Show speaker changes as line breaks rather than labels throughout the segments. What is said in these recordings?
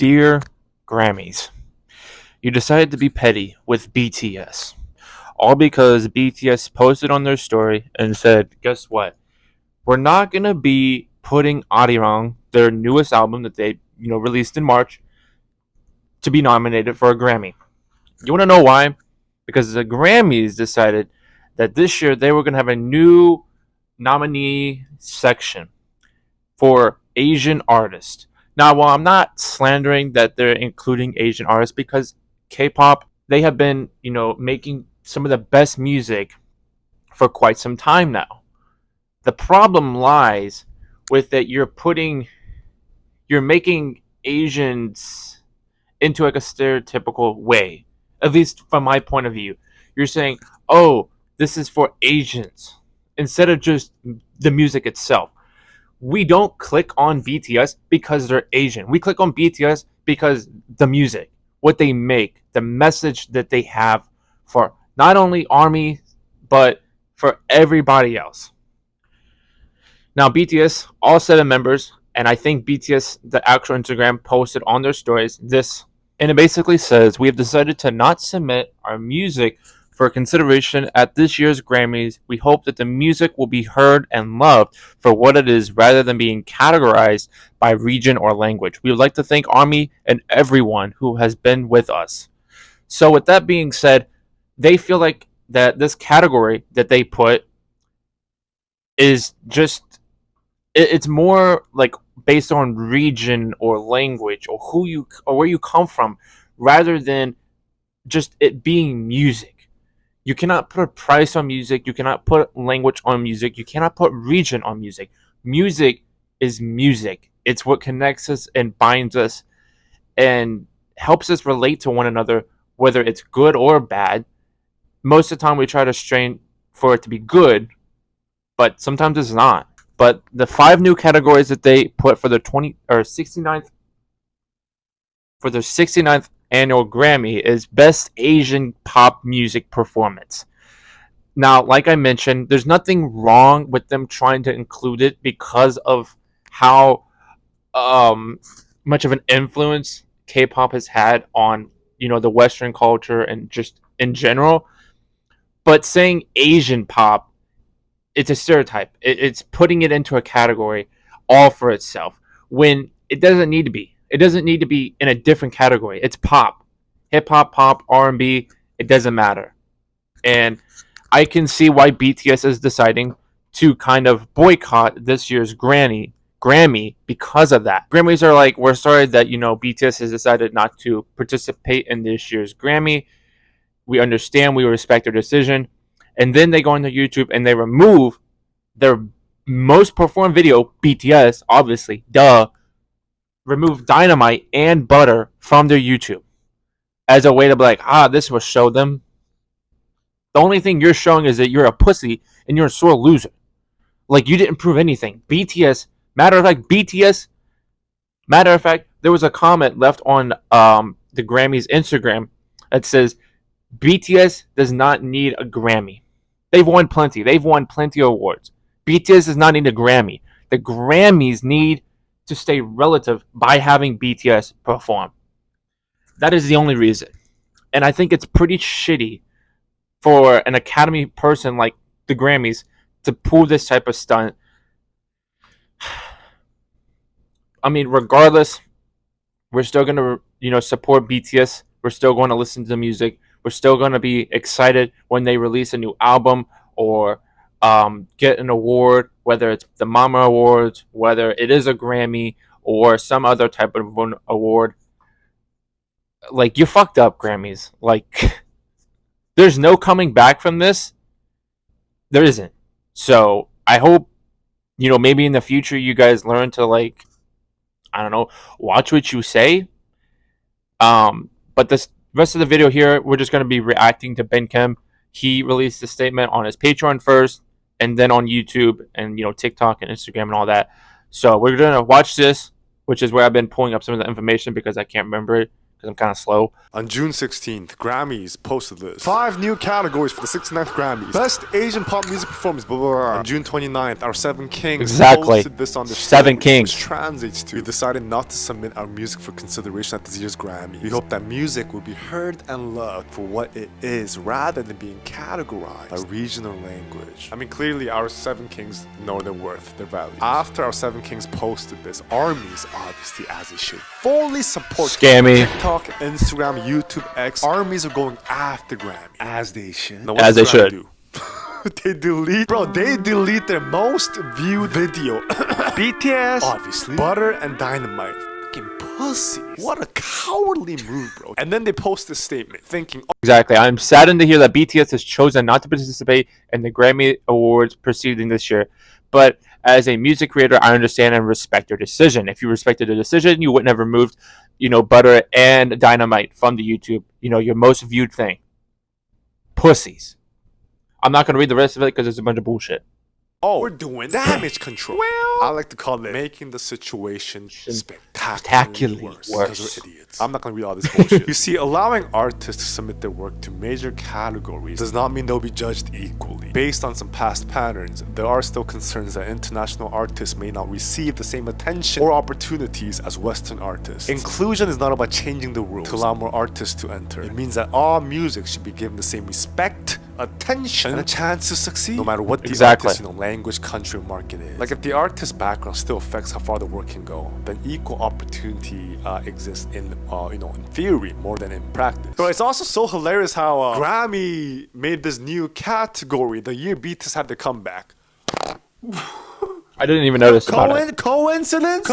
Dear Grammys, you decided to be petty with BTS. All because BTS posted on their story and said, guess what? We're not going to be putting Arirang, their newest album that they released in March, to be nominated for a Grammy. You want to know why? Because the Grammys decided that this year they were going to have a new nominee section for Asian artists. Now, while I'm not slandering that they're including Asian artists, because K-pop, they have been, making some of the best music for quite some time now. The problem lies with that you're making Asians into like a stereotypical way. At least from my point of view. You're saying, "Oh, this is for Asians," instead of just the music itself. We don't click on BTS because they're Asian. We click on BTS because the music, what they make, the message that they have for not only ARMY, but for everybody else. Now, BTS, all 7 members, and I think BTS, the actual Instagram, posted on their stories this, and it basically says, "We have decided to not submit our music for consideration at this year's Grammys. We hope that the music will be heard and loved for what it is rather than being categorized by region or language. We would like to thank ARMY and everyone who has been with us." So with that being said, they feel like that this category that they put is just it's more like based on region or language or who you or where you come from rather than just it being music. You cannot put a price on music. You cannot put language on music. You cannot put region on music. Music is music. It's what connects us and binds us and helps us relate to one another, whether it's good or bad. Most of the time, we try to strain for it to be good, but sometimes it's not. But the 5 new categories that they put for their 69th annual Grammy is Best Asian Pop Music Performance. Now, like I mentioned, there's nothing wrong with them trying to include it because of how much of an influence K-pop has had on the Western culture and just in general. But saying Asian pop, it's a stereotype. It's putting it into a category all for itself when it doesn't need to be. It doesn't need to be in a different category. It's pop, hip hop, pop, R&B. It doesn't matter. And I can see why BTS is deciding to kind of boycott this year's Grammy because of that. Grammys are like, we're sorry that BTS has decided not to participate in this year's Grammy. We understand, we respect their decision. And then they go into YouTube and they remove their most performed video, BTS, obviously, duh, remove Dynamite and Butter from their YouTube as a way to be like, this will show them. The only thing you're showing is that you're a pussy and you're a sore loser. Like, you didn't prove anything. Matter of fact, there was a comment left on the Grammys Instagram that says, BTS does not need a Grammy. They've won plenty. They've won plenty of awards. BTS does not need a Grammy. The Grammys need to stay relative by having BTS perform. That is the only reason. And I think it's pretty shitty for an Academy person like the Grammys to pull this type of stunt. I mean, regardless, we're still going to, support BTS. We're still going to listen to the music. We're still going to be excited when they release a new album or get an award, whether it's the Mama Awards, whether it is a Grammy or some other type of award. Like, you fucked up, Grammys. Like, there's no coming back from this. There isn't. So I hope, maybe in the future you guys learn to, like, I don't know, watch what you say. But this rest of the video here, we're just going to be reacting to Ben Kim. He released a statement on his Patreon first, and then on YouTube and TikTok and Instagram and all that. So we're going to watch this, which is where I've been pulling up some of the information because I can't remember it because I'm kind of slow.
On June 16th, Grammys posted this. 5 new categories for the 69th Grammys. Best Asian Pop Music Performance, blah, blah, blah. On June 29th, our 7 Kings posted this on their
7
story,
Kings.
which translates to, we decided not to submit our music for consideration at this year's Grammy. We hope that music will be heard and loved for what it is, rather than being categorized by regional language. I mean, clearly our 7 Kings know their worth, their value. After our 7 Kings posted this, armies, obviously as it should, fully support
Scammy.
TikTok, Instagram, YouTube, X. Armies are going after Grammy, as they should. Now,
As they should.
Do? They delete their most viewed video. BTS, obviously. Butter and Dynamite. Fucking pussies. What a cowardly move, bro. And then they post this statement, thinking,
Exactly. I'm saddened to hear that BTS has chosen not to participate in the Grammy Awards preceding this year. But as a music creator, I understand and respect your decision. If you respected the decision, you wouldn't have removed, Butter and Dynamite from the YouTube, your most viewed thing. Pussies. I'm not going to read the rest of it because it's a bunch of bullshit.
oh, we're doing damage control. I like to call it making the situation spectacularly worse. Because we're idiots. I'm not gonna read all this bullshit. You see, allowing artists to submit their work to major categories does not mean they'll be judged equally. Based on some past patterns, there are still concerns that international artists may not receive the same attention or opportunities as Western artists. Inclusion is not about changing the rules to allow more artists to enter. It means that all music should be given the same respect, attention, and a chance to succeed, no matter what the artist's language, country, or market is. Like, if the artist's background still affects how far the work can go, then equal opportunity exists in theory more than in practice. But it's also so hilarious how Grammy made this new category the year BTS had their comeback.
I didn't even notice about it.
Coincidence?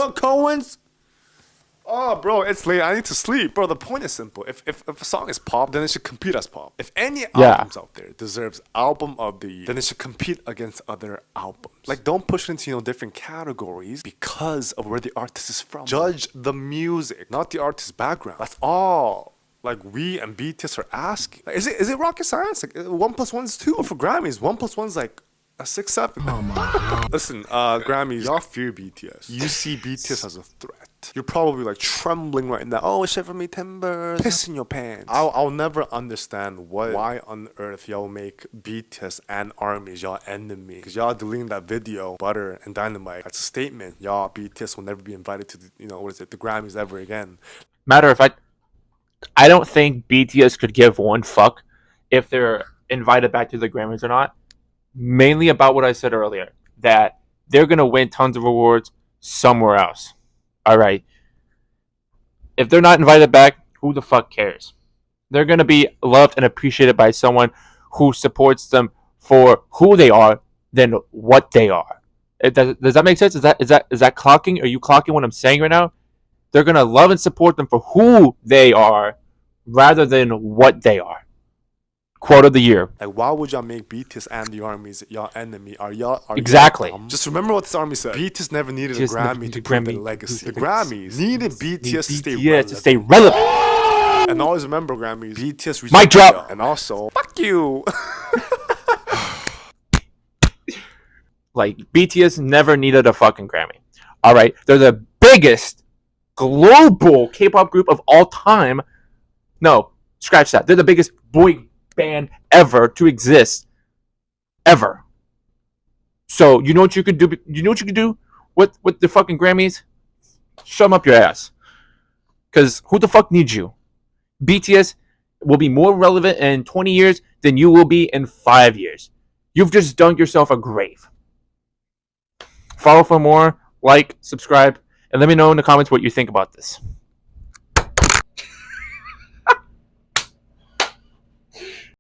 Oh, bro, it's late. I need to sleep. Bro, the point is simple. If a song is pop, then it should compete as pop. If any albums out there deserves album of the year, then it should compete against other albums. Like, don't push it into different categories because of where the artist is from. Judge the music, not the artist's background. That's all. Like, we and BTS are asking. Like, is it rocket science? Like, 1 + 1 is 2. But for Grammys, 1 + 1 is like a 6, 7. Oh my God. Listen, Grammys, y'all fear BTS. You see BTS as a threat. You're probably like trembling right now. Oh, shiver me timbers. Piss in your pants. I'll never understand why on earth y'all make BTS and armies y'all enemy. Because y'all deleting that video, Butter and Dynamite. That's a statement. Y'all, BTS will never be invited to the Grammys ever again.
Matter of fact, I don't think BTS could give one fuck if they're invited back to the Grammys or not. Mainly about what I said earlier, that they're going to win tons of awards somewhere else. All right. If they're not invited back, who the fuck cares? They're going to be loved and appreciated by someone who supports them for who they are than what they are. Does that make sense? Is that clocking? Are you clocking what I'm saying right now? They're going to love and support them for who they are rather than what they are. Quote of the year.
Like, why would y'all make BTS and the armies y'all enemy? Are
exactly?
Y'all just remember what this army said. BTS never needed a Grammy to prove their legacy. The Grammys needed BTS to stay relevant. And always remember, Grammys, BTS.
Mic drop.
And also, fuck you.
Like, BTS never needed a fucking Grammy. All right, they're the biggest global K-pop group of all time. No, scratch that. They're the biggest boy band ever to exist, ever. So you know what you could do? You know what you could do with the fucking Grammys? Shove them up your ass. Because who the fuck needs you? BTS will be more relevant in 20 years than you will be in 5 years. You've just dug yourself a grave. Follow for more, like, subscribe, and let me know in the comments what you think about this.